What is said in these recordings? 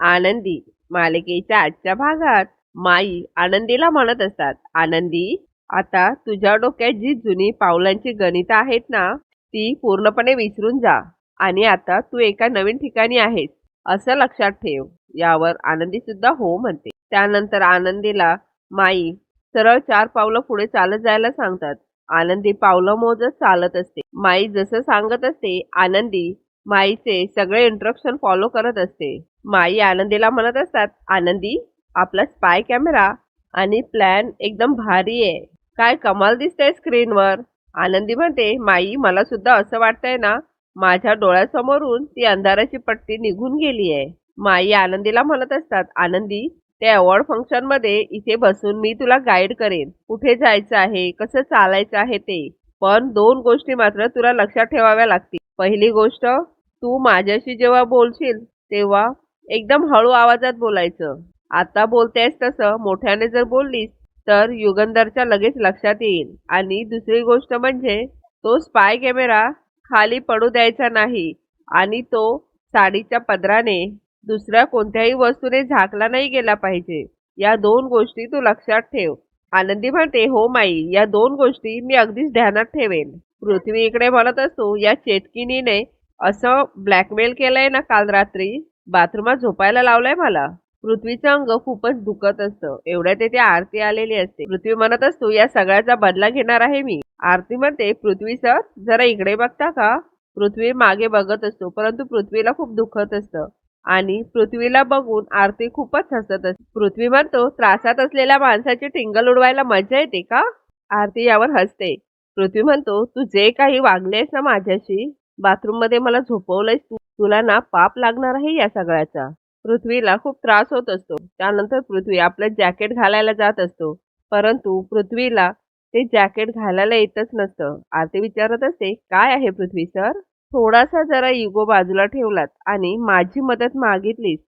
आनंदी मालिकेच्या आजच्या भागात माई आनंदीला म्हणत असतात, आनंदी, आता तुझ्या डोक्यात जी जुनी पावलांची गणित आहेत ना, ती पूर्णपणे विसरून जा आणि आता तू एका नवीन ठिकाणी आहेस असं लक्षात ठेव. यावर आनंदी सुद्धा हो म्हणते. त्यानंतर आनंदीला माई सरळ 4 पावलं पुढे चालत जायला सांगतात. आनंदी पावलं मोजत चालत असते. माई जसं सांगत असते, आनंदी माईचे सगळे इन्स्ट्रक्शन फॉलो करत असते. माई आनंदीला म्हणत असतात, आनंदी, आपला स्पाय कॅमेरा आणि प्लॅन एकदम भारी आहे. काय कमाल दिसतंय स्क्रीनवर. आनंदी म्हणते, माई, मला सुद्धा असं वाटतंय ना, माझ्या डोळ्यासमोरून ती अंधाराची पट्टी निघून गेली आहे. माई आनंदीला म्हणत असतात, आनंदी, ते अवॉर्ड फंक्शन मध्ये इथे बसून मी तुला गाईड करेन. कुठे जायचं आहे, कसं चालायचं आहे ते. पण 2 गोष्टी मात्र तुला लक्षात ठेवाव्या लागतील. पहिली गोष्ट, तू माझ्याशी जेव्हा बोलशील तेव्हा एकदम हळू आवाजात बोलायचं. आता बोलतेस तसं मोठ्याने जर बोललीस तर युगंधरच्या लगेच लक्षात येईल. आणि दुसरी गोष्ट म्हणजे तो स्पाय कॅमेरा खाली पडू द्यायचा नाही आणि तो साडीच्या पदराने दुसऱ्या कोणत्याही वस्तूने झाकला नाही गेला पाहिजे. या 2 गोष्टी तू लक्षात ठेव. आनंदी म्हणते, हो माई, या 2 गोष्टी मी अगदीच ध्यानात ठेवेन. पृथ्वी इकडे म्हणत असतो, या चेटकिनीने असं ब्लॅकमेल केलंय ना काल रात्री, बाथरूमात झोपायला लावलंय मला. पृथ्वीचं अंग खूपच दुखत असतं. एवढ्यात तेथे आरती आलेली असते. पृथ्वी म्हणत असतो, या सगळ्याचा बदला घेणार आहे मी. आरती म्हणते, पृथ्वी सर, जरा इकडे बघता का. पृथ्वी मागे बघत असतो, परंतु पृथ्वीला खूप दुखत असतं आणि पृथ्वीला बघून आरती खूपच हसत असते. पृथ्वी म्हणतो, त्रासात असलेल्या माणसाची टिंगल उडवायला मजा येते का. आरती यावर हसते. पृथ्वी म्हणतो, तू जे काही वागलेस ना माझ्याशी, बाथरूम मध्ये मला झोपवलंयस तू, तुला ना पाप लागणार आहे या सगळ्याचा. पृथ्वीला खूप त्रास होत असतो. त्यानंतर पृथ्वी आपलं जॅकेट घालायला जात असतो, परंतु पृथ्वीला ते जॅकेट घालायला येतच नसतं. आरती विचारत असते, काय आहे पृथ्वी सर. थोडासा जरा इगो बाजूला ठेवलात आणि माझी मदत मागितलीत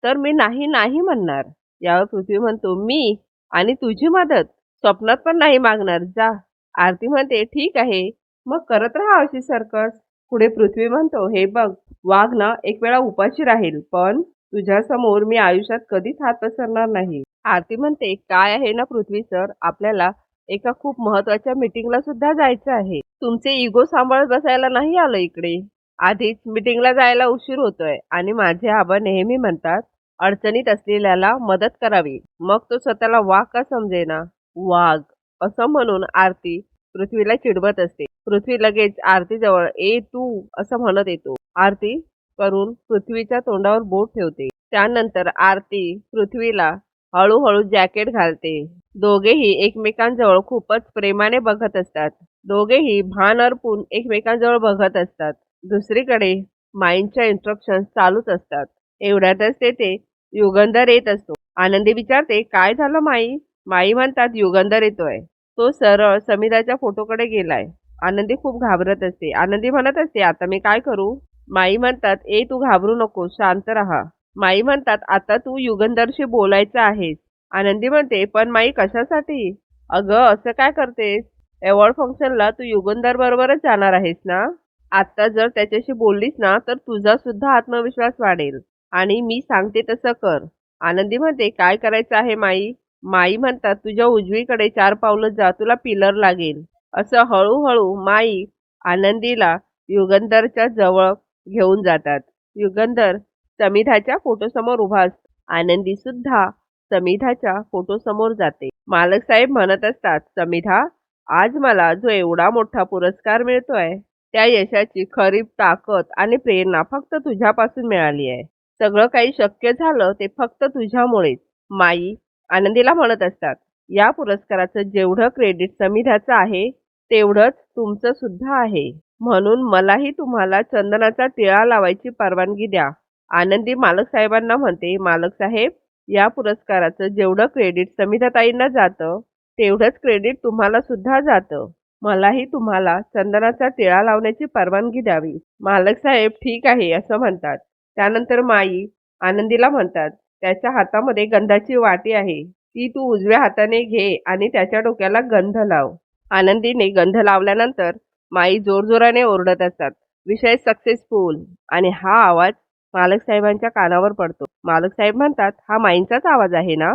तर मी नाही नाही म्हणणार. यावर पृथ्वी म्हणतो, मी आणि तुझी मदत स्वप्नात पण नाही मागणार, जा. आरती म्हणते, ठीक आहे, मग करत राहा अशी सर्कस. पुढे पृथ्वी म्हणतो, हे बघ, वाघ ना एक वेळा उपाशी राहील, पण तुझ्या समोर मी आयुष्यात कधीच हात पसरणार नाही. आरती म्हणते, काय आहे ना पृथ्वी सर, आपल्याला एका खूप महत्वाच्या मीटिंगला सुद्धा जायचं आहे. तुमचे इगो सांभाळत बसायला नाही आलं इकडे. आधीच मीटिंगला जायला उशीर होतोय आणि माझे आबा नेहमी म्हणतात, अडचणीत असलेल्याला मदत करावी. मग तो स्वतःला वाघ का समजेना. वाघ असं म्हणून आरती पृथ्वीला चिडवत असते. पृथ्वी लगेच आरतीजवळ ए तू असं म्हणत येतो. आरती करून पृथ्वीच्या तोंडावर बोट ठेवते. त्यानंतर आरती पृथ्वीला हळूहळू जॅकेट घालते. दोघेही एकमेकांजवळ खूपच प्रेमाने बघत असतात. दोघेही भान अर्पून एकमेकांजवळ बघत असतात. दुसरीकडे माईंच्या इन्स्ट्रक्शन चालूच असतात. एवढ्यातच तेथे युगंधर येत असतो. आनंदी विचारते, काय झालं माई. माई म्हणतात, युगंधर येतोय. तो सरळ समीराच्या फोटोकडे गेलाय. आनंदी खूप घाबरत असते. आनंदी म्हणत असते, आता मी काय करू. माई म्हणतात, ए तू घाबरू नको, शांत राहा. माई म्हणतात, आता तू युगंधरशी बोलायचं आहेस. आनंदी म्हणते, पण माई कशासाठी. अगं असं काय करतेस. अवॉर्ड फंक्शनला तू युगंधर बरोबरच जाणार आहेस ना. आता जर त्याच्याशी बोललीस ना तर तुझा सुद्धा आत्मविश्वास वाढेल आणि मी सांगते तसं कर. आनंदी म्हणते, काय करायचं आहे माई. माई म्हणतात, तुझ्या उजवीकडे 4 पावलं जा, तुला पिलर लागेल. असं हळूहळू माई आनंदीला युगंधरच्या जवळ घेऊन जातात. युगंधर समिधाच्या फोटोसमोर उभा असतो. आनंदी सुद्धा समिधाच्या फोटोसमोर जाते. मालक साहेब म्हणत असतात, समिधा, आज मला जो एवढा मोठा पुरस्कार मिळतोय त्या यशाची खरी ताकद आणि प्रेरणा फक्त तुझ्यापासून मिळाली आहे. सगळं काही शक्य झालं ते फक्त तुझ्यामुळेच. माई आनंदीला म्हणत असतात, या पुरस्काराचं जेवढं क्रेडिट समिधाचं आहे तेवढंच तुमचं सुद्धा आहे. म्हणून मलाही तुम्हाला चंदनाचा टिळा लावायची परवानगी द्या. आनंदी मालक साहेबांना म्हणते, मालक साहेब, या पुरस्काराचं जेवढं क्रेडिट समिधाताईंना जातं तेवढंच क्रेडिट तुम्हाला सुद्धा जातं. मलाही तुम्हाला चंदनाचा टिळा लावण्याची परवानगी द्यावी. मालक साहेब ठीक आहे असं म्हणतात. त्यानंतर माई आनंदीला म्हणतात, त्याच्या हातामध्ये गंधाची वाटी आहे, ती तू उजव्या हाताने घे आणि त्याच्या डोक्याला गंध लाव. आनंदीने गंध लावल्यानंतर माई जोरजोराने ओरडत असतात, विषय सक्सेसफुल. आणि हा आवाज मालक साहेबांच्या कानावर पडतो. मालक साहेब म्हणतात, हा माईंचाच आवाज आहे ना?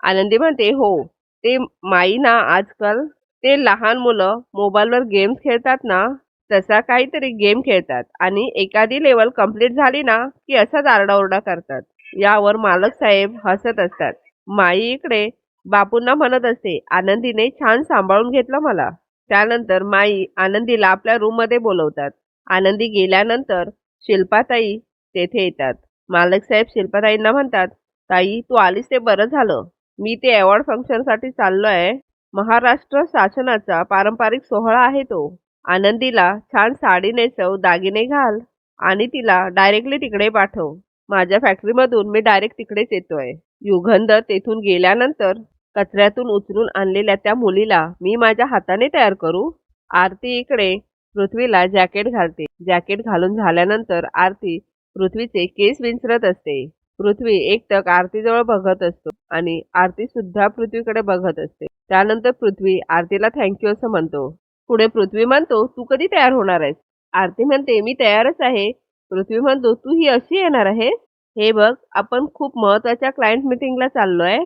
आनंदी म्हणते, हो. ते माई ना आजकाल ते लहान मुलं मोबाईलवर गेम्स खेळतात ना, तसा काहीतरी गेम खेळतात आणि एखादी लेवल कंप्लीट झाली ना, की असाच आरडाओरडा करतात. यावर मालक साहेब हसत असतात. माई इकडे बापूंना म्हणत असते, आनंदीने छान सांभाळून घेतलं मला. त्यानंतर माई आनंदीला आपल्या रूममध्ये बोलवतात. आनंदी गेल्यानंतर शिल्पाताई तेथे येतात. मालक साहेब शिल्पाताईंना म्हणतात, ताई तू आलीस ते बरं झालं. मी ते अवॉर्ड फंक्शनसाठी चाललोय. महाराष्ट्र शासनाचा पारंपरिक सोहळा आहे तो. आनंदीला छान साडी नेसव, दागिने घाल आणि तिला डायरेक्टली तिकडे पाठव. माझ्या फॅक्टरीमधून मी डायरेक्ट तिकडेच येतोय. युगंधर तेथून गेल्यानंतर कचऱ्यातून उचलून आणलेल्या त्या मुलीला मी माझ्या हाताने तयार करू? आरती इकडे पृथ्वीला जॅकेट घालते. जॅकेट घालून झाल्यानंतर आरती पृथ्वीचे केस विंचरत असते. पृथ्वी एकटक आरतीजवळ बघत असतो आणि आरती सुद्धा पृथ्वीकडे बघत असते. त्यानंतर पृथ्वी आरतीला थँक्यू असं म्हणतो. पुढे पृथ्वी म्हणतो, तू कधी तयार होणार आहेस? आरती म्हणते, मी तयारच आहे. पृथ्वी म्हणतो, तू ही अशी येणार आहेस? हे बघ, आपण खूप महत्वाच्या क्लायंट मीटिंगला चाललोय.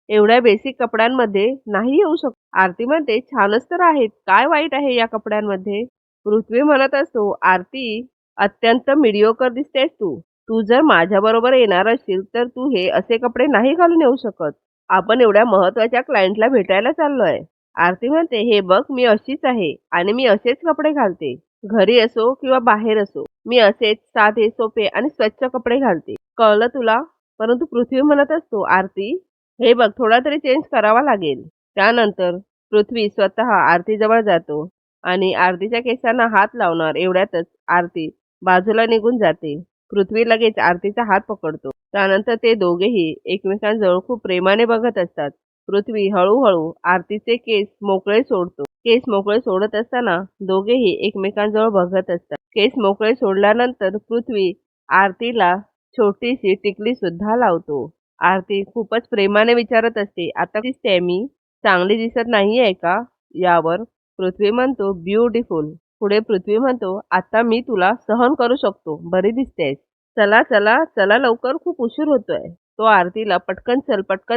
एवढ्या बेसिक कपड्यांमध्ये नाही येऊ शकत. आरती म्हणते, छानच तर आहेत. काय वाईट आहे या कपड्यांमध्ये? पृथ्वी म्हणत असतो, आरती अत्यंत मिडिओकर दिसतेस तू. तू जर माझ्याबरोबर येणार असशील तर तू हे असे कपडे नाही घालून येऊ शकत. आपण एवढ्या महत्वाच्या क्लायंटला भेटायला चाललोय. आरती म्हणते, हे बघ मी अशीच आहे आणि मी असेच कपडे घालते. घरी असो किंवा बाहेर असो मी असेच साधे सोपे आणि स्वच्छ कपडे घालते. कळलं तुला? परंतु पृथ्वी म्हणत असतो, आरती हे बघ थोडा तरी चेंज करावा लागेल. त्यानंतर पृथ्वी स्वतः आरतीजवळ जातो आणि आरतीच्या केसांना हात लावणार एवढ्यातच आरती बाजूला निघून जाते. पृथ्वी लगेच आरतीचा हात पकडतो. त्यानंतर ते दोघेही एकमेकांजवळ खूप प्रेमाने बघत असतात. पृथ्वी हळूहळू आरतीचे केस मोकळे सोडतो. केस मोकळे सोडत असताना दोघेही एकमेकांजवळ बघत असतात. केस मोकळे सोडल्यानंतर पृथ्वी आरतीला छोटीशी टिकली सुद्धा लावतो. आरती खूपच प्रेमाने विचारत असते, आता दिसते मी चांगली दिसत नाहीये का? यावर पृथ्वी म्हणतो, ब्युटिफुल. पुढे पृथ्वी म्हणतो, आता मी तुला सहन करू शकतो. बरी दिसतेस. चला चला चला लवकर, खूप उशीर होतोय. तो आरतीला पटकन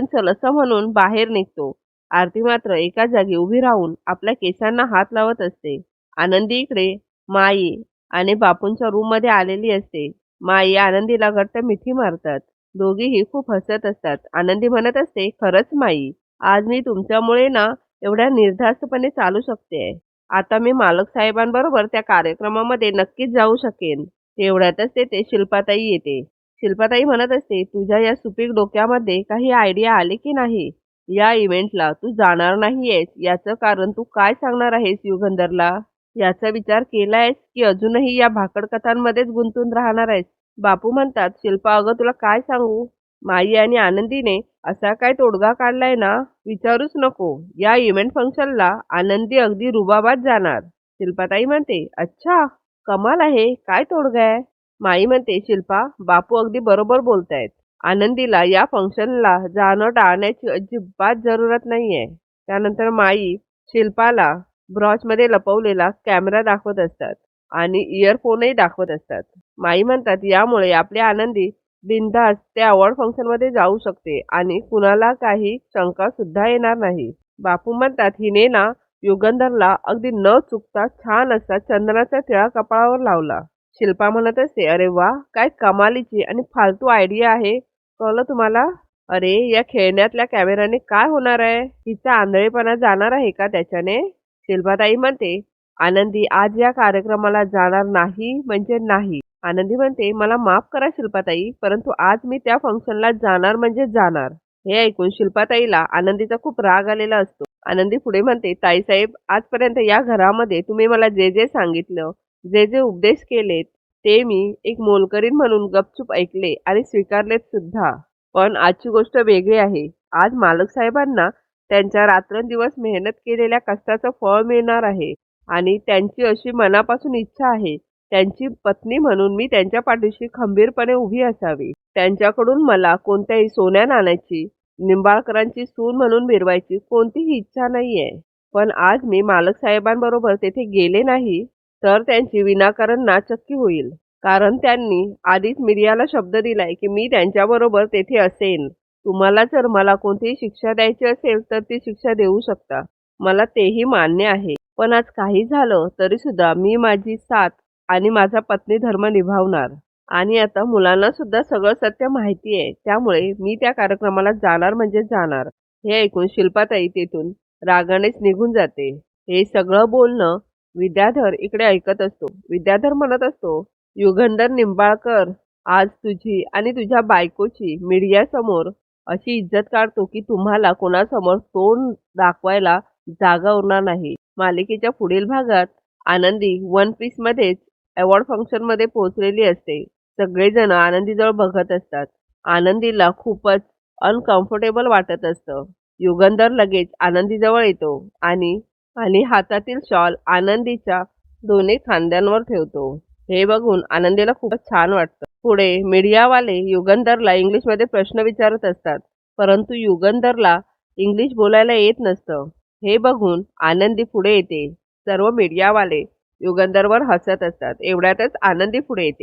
चल असं म्हणून बाहेर निघतो. आरती मात्र एका जागी उभी राहून आपल्या केसांना हात लावत असते. आनंदी इकडे माई आणि बापूंच्या रूम मध्ये आलेली असते. माई आनंदीला घट्ट मिठी मारतात. दोघीही खूप हसत असतात. आनंदी म्हणत असते, खरंच माई, आज मी तुमच्यामुळे ना एवढ्या निर्धास्तपणे चालू शकते. आता मी मालक साहेबांबरोबर त्या कार्यक्रमामध्ये नक्कीच जाऊ शकेन. तेवढ्यातच तेथे शिल्पाताई येते. शिल्पाताई म्हणत असते, तुझ्या या सुपीक डोक्यामध्ये काही आयडिया आली की नाही? या इव्हेंटला तू जाणार नाहीयेस याचं कारण तू काय सांगणार आहेस युगंधरला? याचा विचार केलायस की अजूनही या भाकड कथांमध्येच गुंतून राहणार आहेस? बापू म्हणतात, शिल्पा अगं तुला काय सांगू? माई आणि आनंदीने असा काय तोडगा काढलाय ना, विचारूच नको. या इव्हेंट फंक्शनला आनंदी अगदी रुबाबात जाणार. शिल्पाताई म्हणते, अच्छा, कमाल आहे. काय तोडगा आहे? माई म्हणते, शिल्पा, बापू अगदी बरोबर बोलतायत. आनंदीला या फंक्शनला जाणं टाळण्याची अजिबात जरूरत नाहीये. त्यानंतर माई शिल्पाला ब्रॉचमध्ये लपवलेला कॅमेरा दाखवत असतात आणि इयरफोनही दाखवत असतात. माई म्हणतात, यामुळे आपली आनंदी बिनधास्त त्या अवॉर्ड फंक्शनमध्ये जाऊ शकते आणि कुणाला काही शंका सुद्धा येणार नाही. बापू म्हणतात, हिने ना युगंधरला अगदी न चुकता छान असा चंदनाचा टिळा कपाळावर लावला. शिल्पा म्हणत असते, अरे वा, काय कमालीची आणि फालतू आयडिया आहे. कळलं तुम्हाला? अरे या खेळण्यातल्या कॅमेऱ्याने काय होणार आहे? हिचा आंधळेपणा जाणार आहे का त्याच्याने? शिल्पाताई म्हणते, आनंदी आज या कार्यक्रमाला जाणार नाही म्हणजे नाही. आनंदी म्हणते, मला माफ करा शिल्पाताई, परंतु आज मी त्या फंक्शनला जाणार म्हणजे जाणार. हे ऐकून शिल्पाताईला आनंदीचा खूप राग आलेला असतो. आनंदी पुढे म्हणते, ताईसाहेब, आजपर्यंत या घरामध्ये तुम्ही मला जे जे सांगितलं, जे जे उपदेश केलेत, ते मी एक मोलकरीण म्हणून गपचूप ऐकले आणि स्वीकारलेत सुद्धा. पण आजची गोष्ट वेगळी आहे. आज मालक साहेबांना त्यांच्या रात्रंदिवस मेहनत केलेल्या कष्टाचं फळ मिळणार आहे आणि त्यांची अशी मनापासून इच्छा आहे. त्यांची पत्नी म्हणून मी त्यांच्या पाठीशी खंबीरपणे उभी असावी. त्यांच्याकडून मला कोणत्याही सोन्या नाण्याची, निंबाळकरांची सून म्हणून मिरवायची कोणतीही इच्छा नाहीये. पण आज मी मालक साहेबांबरोबर तेथे गेले नाही तर त्यांची विनाकारण नाचक्की होईल. कारण त्यांनी आधीच मीडियाला शब्द दिलाय की मी त्यांच्याबरोबर तेथे असेन. तुम्हाला जर मला कोणतीही शिक्षा द्यायची असेल तर ती शिक्षा देऊ शकता. मला तेही मान्य आहे. पण आज काही झालं तरी सुद्धा मी माझी साथ आणि माझा पत्नी धर्म निभावणार. आणि आता मुलांना सुद्धा सगळं सत्य माहिती आहे. त्यामुळे मी त्या कार्यक्रमाला जाणार म्हणजे जाणार. हे ऐकून शिल्पाताई तिथून रागानेच निघून जाते. हे सगळं बोलणं विद्याधर इकडे ऐकत असतो. विद्याधर म्हणत असतो, युगंधर निंबाळकर, आज तुझी आणि तुझ्या बायकोची मीडियासमोर अशी इज्जत काढतो की तुम्हाला कोणासमोर तोंड दाखवायला जागा उरणार नाही. मालिकेच्या पुढील भागात आनंदी वन पीसमध्येच अवॉर्ड फंक्शनमध्ये पोहोचलेली असते. सगळेजण आनंदीजवळ बघत असतात. आनंदीला खूपच अनकम्फर्टेबल वाटत असतं. युगंधर लगेच आनंदीजवळ येतो आणि आणि हातातील शॉल आनंदीच्या दोन्ही खांद्यांवर ठेवतो. हे बघून आनंदीला खूपच छान वाटतं. पुढे मीडियावाले युगंधरला इंग्लिशमध्ये प्रश्न विचारत असतात, परंतु युगंधरला इंग्लिश बोलायला येत नसतं. हे बघून आनंदी पुढे येते. सर्व मीडियावाले युगंधरवर हसत असतात. एवढ्यातच आनंदी पुढे येते.